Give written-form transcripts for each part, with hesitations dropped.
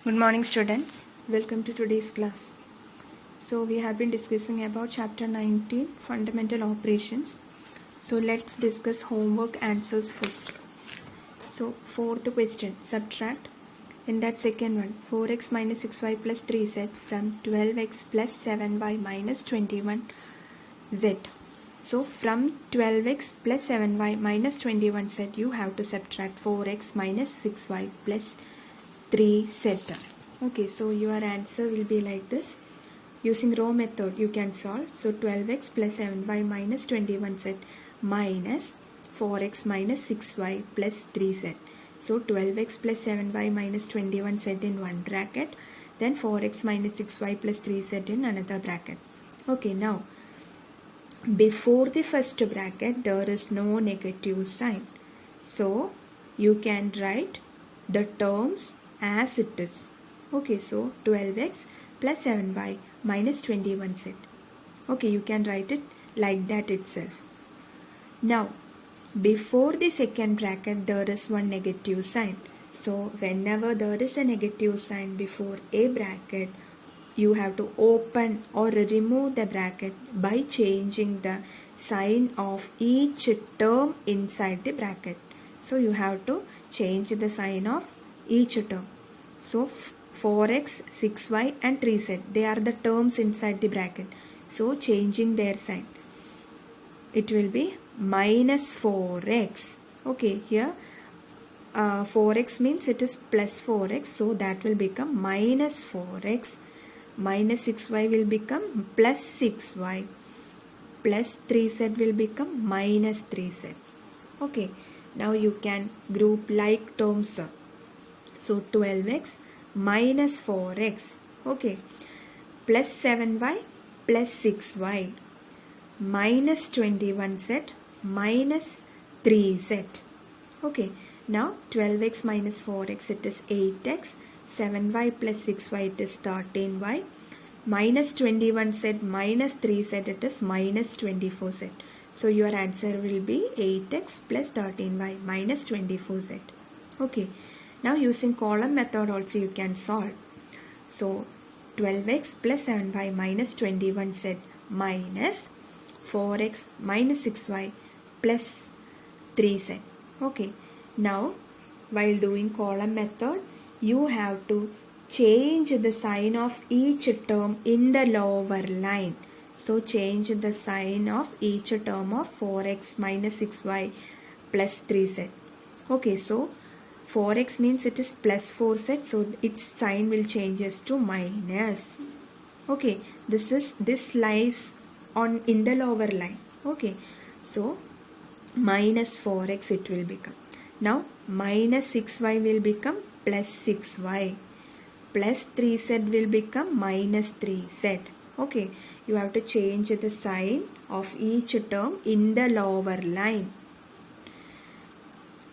Good morning students, welcome to today's class. So we have been discussing about chapter 19 fundamental operations. So let's discuss homework answers first. So fourth question, subtract. In that second one, 4x minus 6y plus 3z from 12x plus 7y minus 21z. So from 12x plus 7y minus 21z you have to subtract 4x minus 6y plus 3z. Okay, so your answer will be like this. Using row method you can solve. So 12x plus 7y minus 21z minus 4x minus 6y plus 3z. So 12x plus 7y minus 21z in one bracket, then 4x minus 6y plus 3z in another bracket. Okay, now before the first bracket there is no negative sign. So you can write the terms as it is. Okay, so 12x plus 7y minus 21z. Okay, you can write it like that itself. Now, before the second bracket there is one negative sign. So whenever there is a negative sign before a bracket, you have to open or remove the bracket by changing the sign of each term inside the bracket. So you have to change the sign of each term. So 4x, 6y and 3z, they are the terms inside the bracket. So changing their sign, it will be minus 4x. Okay, here 4x means it is plus 4x, so that will become minus 4x. Minus 6y will become plus 6y. Plus 3z will become minus 3z. Okay, now you can group like terms. So 12x minus 4x, okay, plus 7y plus 6y minus 21z minus 3z. Okay, now 12x minus 4x it is 8x, 7y plus 6y it is 13y, minus 21z minus 3z it is minus 24z. So your answer will be 8x plus 13y minus 24z. Okay, now using column method also you can solve. So 12x plus 7y minus 21z minus 4x minus 6y plus 3z. Okay, now while doing column method you have to change the sign of each term in the lower line. So change the sign of each term of 4x minus 6y plus 3z. Okay, so 4x means it is plus 4z, so its sign will changes to minus. Okay, this lies on in the lower line. Okay, so minus 4x it will become. Now minus 6y will become plus 6y. Plus 3z will become minus 3z. Okay, you have to change the sign of each term in the lower line.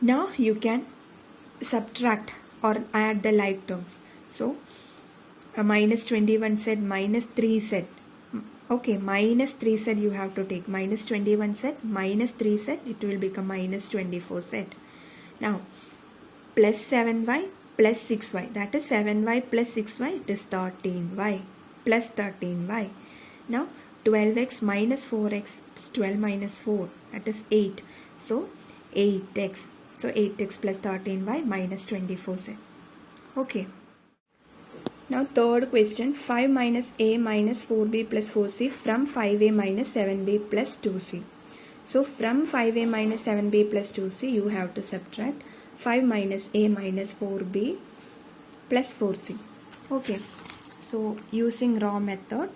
Now you can subtract or add the like terms. So minus 21z minus 3z. Okay, minus 3z you have to take. Minus 21z minus 3z, it will become minus 24z. Now plus 7y plus 6y, that is 7y plus 6y, it is 13y plus 13y. Now 12x minus 4x, it's 12 minus 4, that is 8. So 8x. So 8x plus 13y minus 24z. Okay. Now third question, 5 minus a minus 4b plus 4c from 5a minus 7b plus 2c. So from 5a minus 7b plus 2c you have to subtract 5 minus a minus 4b plus 4c. Okay, so using raw method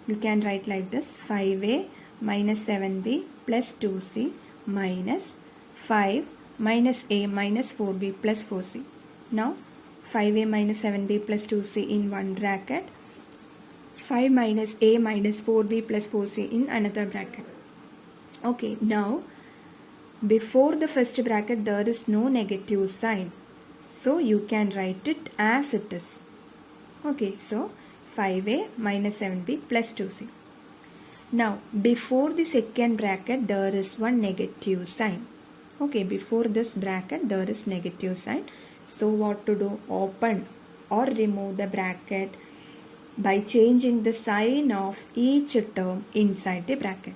you can write like this: 5a minus 7b plus 2c minus 5 minus a minus 4b plus 4c. Now 5a minus 7b plus 2c in one bracket, 5 minus a minus 4b plus 4c in another bracket. Okay, now before the first bracket there is no negative sign, so you can write it as it is. Okay, so 5a minus 7b plus 2c. Now before the second bracket there is one negative sign. Okay, before this bracket there is negative sign. So what to do? Open or remove the bracket by changing the sign of each term inside the bracket.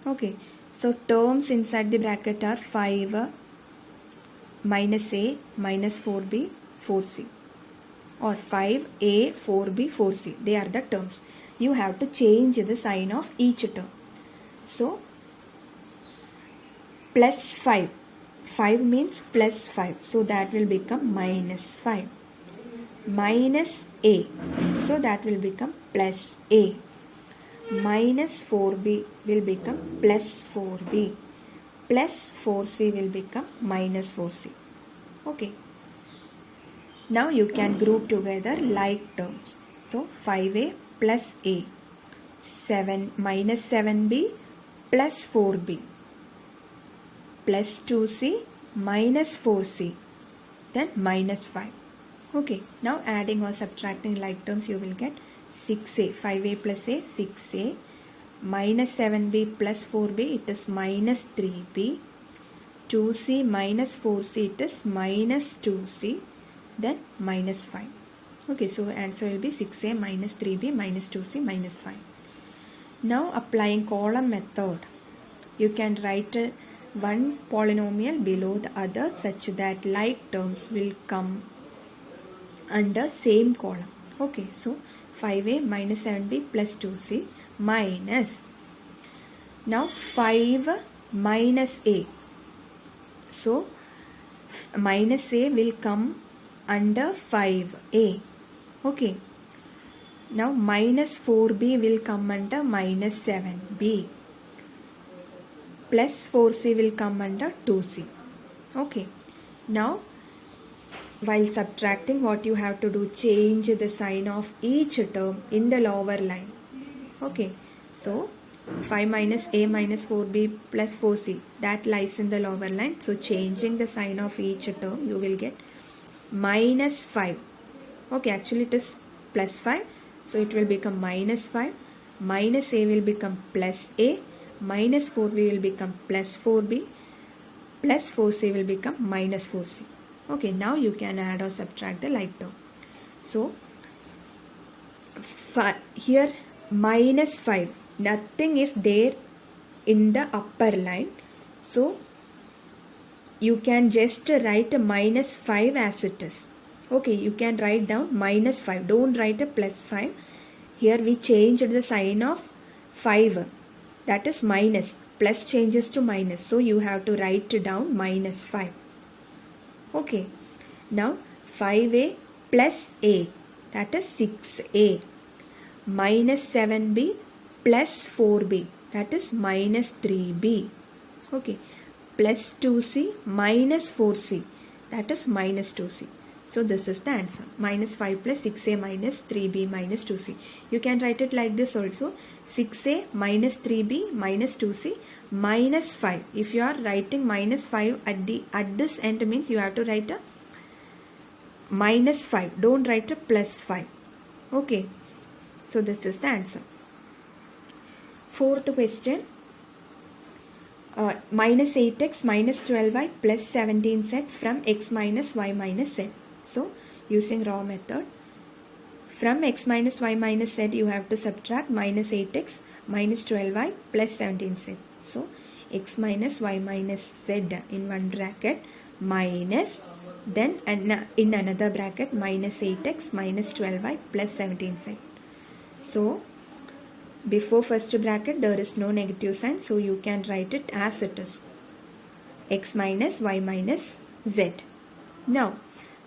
Okay, so terms inside the bracket are 5 minus a minus 4b 4c, or 5a 4b 4c. They are the terms. You have to change the sign of each term. So plus 5. 5 means plus 5. So that will become minus 5. Minus a. So that will become plus a. Minus 4b will become plus 4b. Plus 4c will become minus 4c. Okay. Now you can group together like terms. So 5a plus a. 7 minus 7b plus 4b. Plus 2c minus 4c. Then minus 5. Okay. Now adding or subtracting like terms, you will get 6a. 5a plus a, 6a. Minus 7b plus 4b, it is minus 3b. 2c minus 4c, it is minus 2c. Then minus 5. Okay, so answer will be 6a minus 3b minus 2c minus 5. Now applying column method, you can write one polynomial below the other such that like terms will come under same column. Okay, so 5a minus 7b plus 2c minus, now 5 minus a. So minus a will come under 5a. Okay. Now minus 4b will come under minus 7b. Plus 4c will come under 2c. Okay. Now while subtracting, what you have to do, change the sign of each term in the lower line. Okay. So 5 minus a minus 4b plus 4c, that lies in the lower line. So changing the sign of each term, you will get minus 5. Okay, actually it is plus 5. So it will become minus 5. Minus a will become plus a. Minus 4b will become plus 4b. Plus 4c will become minus 4c. Okay, now you can add or subtract the like term. So here minus 5. Nothing is there in the upper line. So you can just write a minus 5 as it is. Okay, you can write down minus 5. Don't write a plus 5. Here we changed the sign of 5. That is minus. Plus changes to minus. So you have to write down minus 5. Okay. Now 5a plus a. That is 6a. Minus 7b plus 4b. That is minus 3b. Okay. Plus 2c minus 4c. That is minus 2c. So this is the answer. Minus 5 plus 6a minus 3b minus 2c. You can write it like this also. 6a minus 3b minus 2c minus 5. If you are writing minus 5 at this end, means you have to write a minus 5. Don't write a plus 5. Okay. So this is the answer. Fourth question. Minus 8x minus 12y plus 17z from x minus y minus z. So using raw method, from x minus y minus z you have to subtract minus 8x minus 12y plus 17z. So x minus y minus z in one bracket minus, then in another bracket minus 8x minus 12y plus 17z. So before first bracket there is no negative sign, so you can write it as it is, x minus y minus z. Now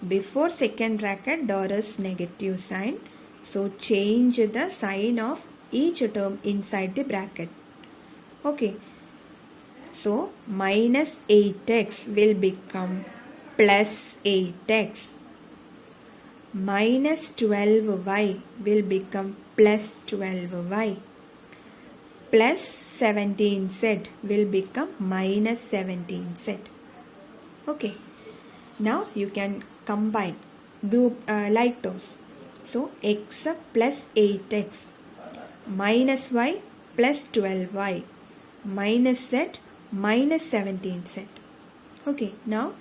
before second bracket there is negative sign, so change the sign of each term inside the bracket. Okay, so minus 8x will become plus 8x. Minus 12y will become plus 12y. Plus 17z will become minus 17z. Okay. Now you can combine group like terms. So x plus 8x minus y plus 12y minus z minus 17z. Okay. Now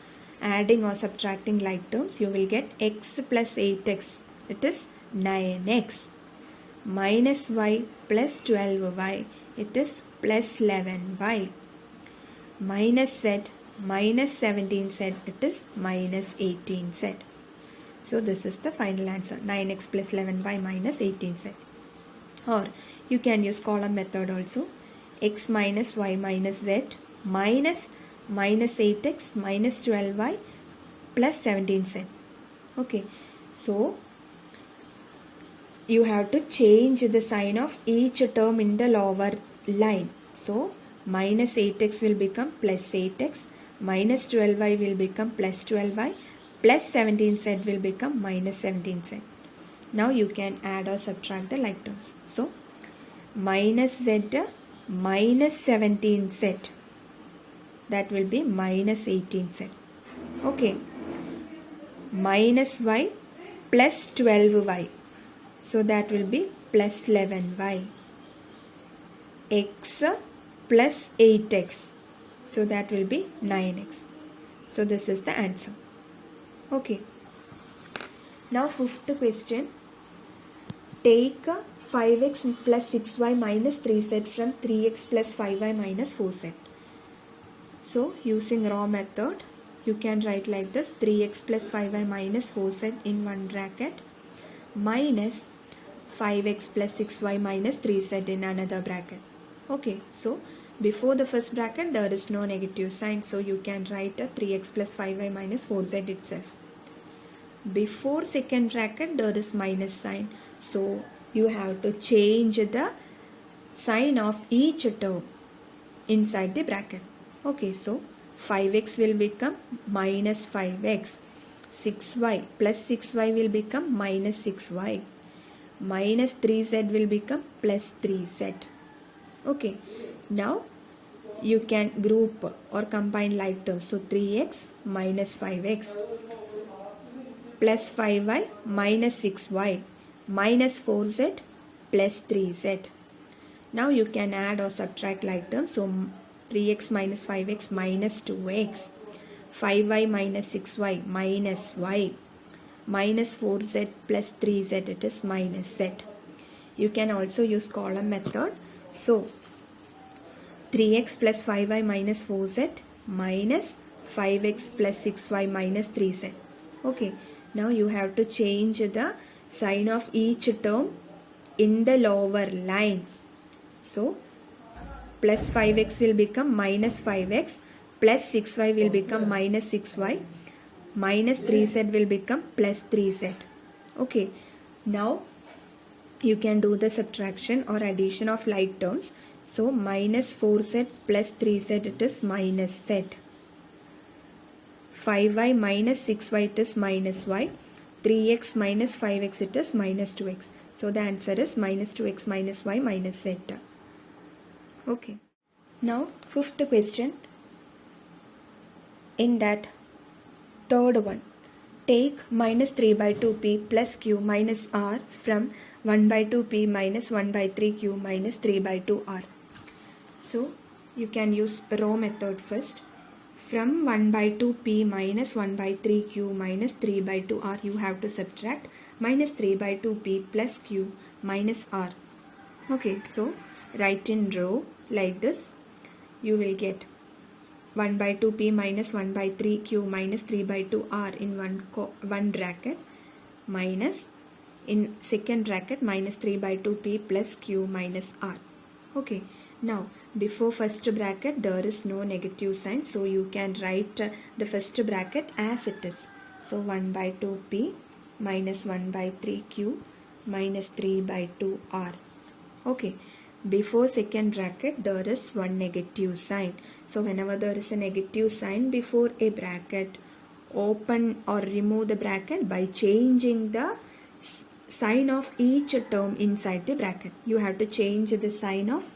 adding or subtracting like terms, you will get x plus 8x, it is 9x, minus y plus 12y, it is plus 11y, minus z minus 17z, it is minus 18z. So this is the final answer, 9x plus 11y minus 18z. Or you can use column method also, x minus y minus z minus 8x minus 12y plus 17z. Okay, so you have to change the sign of each term in the lower line. So minus 8x will become plus 8x, minus 12y will become plus 12y, plus 17z will become minus 17z. Now you can add or subtract the like terms. So minus z minus 17z, that will be minus 18z. Okay, minus y plus 12y, so that will be plus 11y, x plus 8x, so that will be 9x. So this is the answer. Okay, now fifth question, take 5x plus 6y minus 3z from 3x plus 5y minus 4z. So using raw method, you can write like this, 3x plus 5y minus 4z in one bracket minus 5x plus 6y minus 3z in another bracket. Okay, so before the first bracket there is no negative sign, so you can write a 3x plus 5y minus 4z itself. Before second bracket there is minus sign, so you have to change the sign of each term inside the bracket. Okay, so 5x will become minus 5x, 6y plus 6y will become minus 6y, minus 3z will become plus 3z. Okay, now you can group or combine like terms. So 3x minus 5x plus 5y minus 6y minus 4z plus 3z. Now you can add or subtract like terms. So 3x minus 5x minus 2x, 5y minus 6y minus y, minus 4z plus 3z, it is minus z. You can also use column method. So 3x plus 5y minus 4z minus 5x plus 6y minus 3z. Okay, now you have to change the sign of each term in the lower line. So plus 5x will become minus 5x, plus 6y will become minus 6y, minus 3z will become plus 3z. Okay, now you can do the subtraction or addition of like terms. So minus 4z plus 3z, it is minus z. 5y minus 6y, it is minus y. 3x minus 5x, it is minus 2x. So the answer is minus 2x minus y minus z. Okay. Now fifth question. In that third one, take minus 3 by 2p plus q minus r from 1 by 2p minus 1 by 3q minus 3 by 2r. So you can use row method first. From 1 by 2p minus 1 by 3q minus 3 by 2r, you have to subtract minus 3 by 2p plus q minus r. Okay, so write in row like this. You will get 1 by 2p minus 1 by 3q minus 3 by 2r in one bracket minus in second bracket minus 3 by 2p plus q minus r. Okay, now before first bracket there is no negative sign, so you can write the first bracket as it is. So 1 by 2p minus 1 by 3q minus 3 by 2r. Okay, before second bracket there is one negative sign. So whenever there is a negative sign before a bracket, open or remove the bracket by changing the sign of each term inside the bracket. You have to change the sign of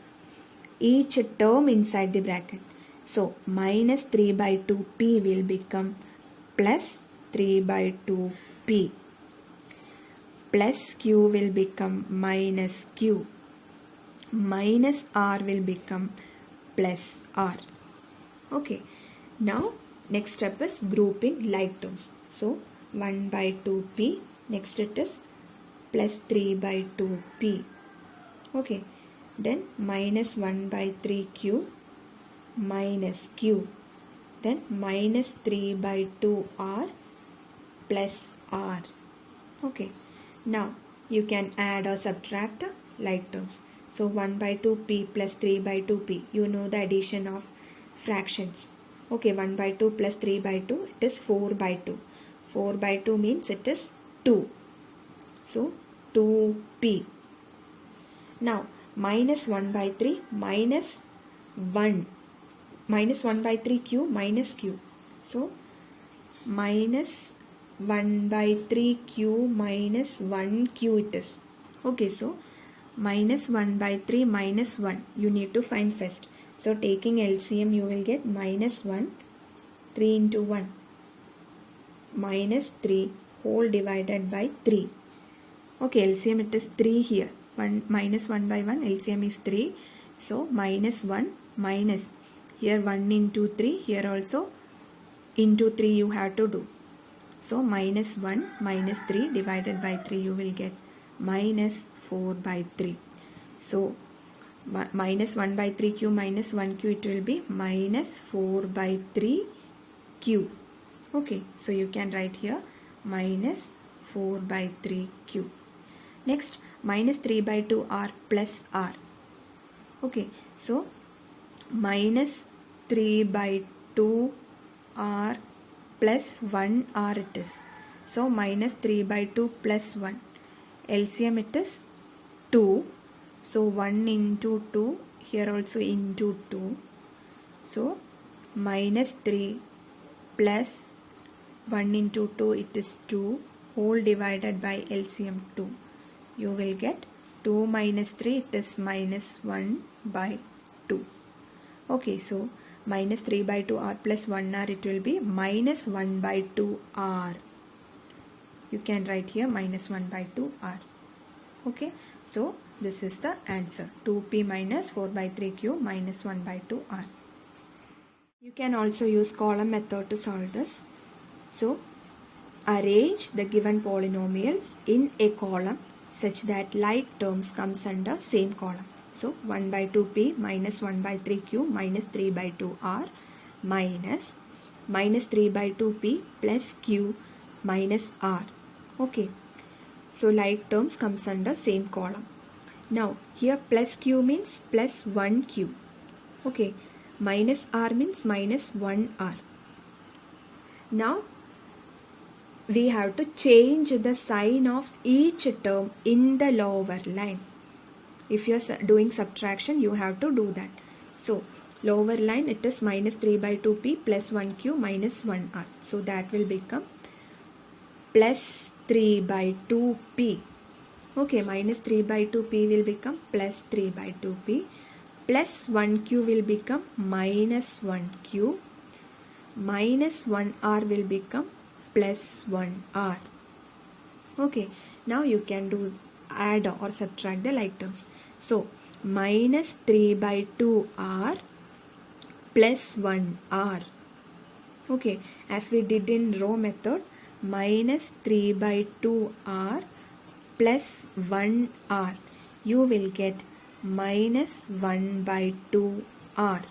each term inside the bracket. So minus 3 by 2p will become plus 3 by 2p, plus q will become minus q, minus r will become plus r. Okay, now next step is grouping like terms. So 1 by 2p, next it is plus 3 by 2p. Okay, then minus 1 by 3q minus q, then minus 3 by 2r plus r. Okay, now you can add or subtract like terms. So 1 by 2p plus 3 by 2p, you know the addition of fractions. Okay, 1 by 2 plus 3 by 2, it is 4 by 2. 4 by 2 means it is 2. So 2p. Now minus 1 by 3 minus 1. Minus 1 by 3q minus q. So minus 1 by 3q minus 1q it is. Okay, so minus 1 by 3 minus 1 you need to find first. So taking LCM you will get minus 1, 3 into 1, minus 3 whole divided by 3. Okay, LCM it is 3 here. 1 minus 1 by 1, LCM is 3. So minus 1 minus, here 1 into 3, here also into 3 you have to do. So minus 1 minus 3 divided by 3 you will get minus 4 by 3. So minus 1 by 3q minus 1q, it will be minus 4 by 3q. Okay, so you can write here minus 4 by 3q. Next, minus 3 by 2r plus r. Okay, so minus 3 by 2r plus 1r it is. So minus 3 by 2 plus 1. LCM it is 2. So 1 into 2, here also into 2. So minus 3 plus 1 into 2, it is 2 whole divided by LCM 2. You will get 2 minus 3, it is minus 1 by 2. Okay, so minus 3 by 2r plus 1r, it will be minus 1 by 2r. You can write here minus 1 by 2r. Okay, so this is the answer, 2p minus 4 by 3q minus 1 by 2r. You can also use column method to solve this. So arrange the given polynomials in a column such that like terms comes under same column. So 1 by 2p minus 1 by 3q minus 3 by 2r minus minus 3 by 2p plus q minus r. Okay, so like terms comes under same column. Now here plus q means plus 1q. Okay, minus r means minus 1r. Now we have to change the sign of each term in the lower line. If you are doing subtraction, you have to do that. So lower line, it is minus 3 by 2p plus 1q minus 1r. So that will become plus 3 by 2p. Okay, minus 3 by 2p will become plus 3 by 2p. Plus 1q will become minus 1q. Minus 1r will become plus 1r. Okay, now you can do add or subtract the like terms. So minus 3 by 2r plus 1r. Okay, as we did in row method, minus 3 by 2r plus 1r. You will get minus 1 by 2r.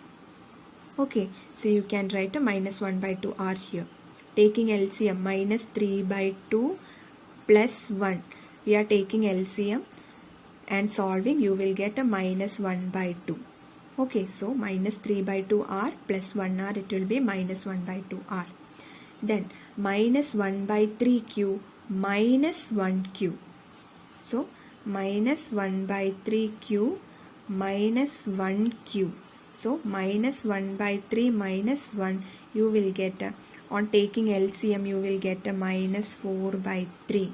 Okay, so you can write a minus 1 by 2r here. Taking LCM, minus 3 by 2 plus 1. We are taking LCM and solving, you will get a minus 1 by 2. Okay, so minus 3 by 2r plus 1r, it will be minus 1 by 2r. Then minus 1 by 3q minus 1q. So minus 1 by 3q minus 1q. So minus 1 by 3 minus 1, you will get a, on taking LCM, you will get a minus 4 by 3.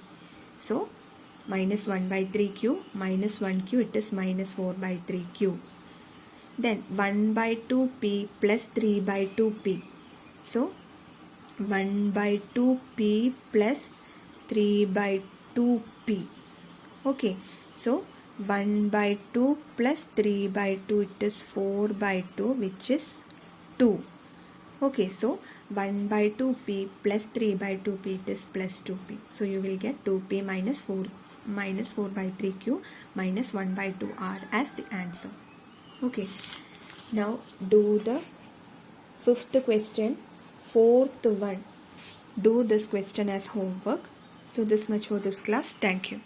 So minus 1 by 3q minus 1q, it is minus 4 by 3q. Then 1 by 2p plus 3 by 2p. So 1 by 2p plus 3 by 2p. Okay, so 1 by 2 plus 3 by 2, it is 4 by 2, which is 2. Okay, so 1 by 2p plus 3 by 2p, it is plus 2p. So you will get 2p minus 4 by 3q minus 1 by 2r as the answer. Okay, now do the fifth question, fourth one. Do this question as homework. So this much for this class. Thank you.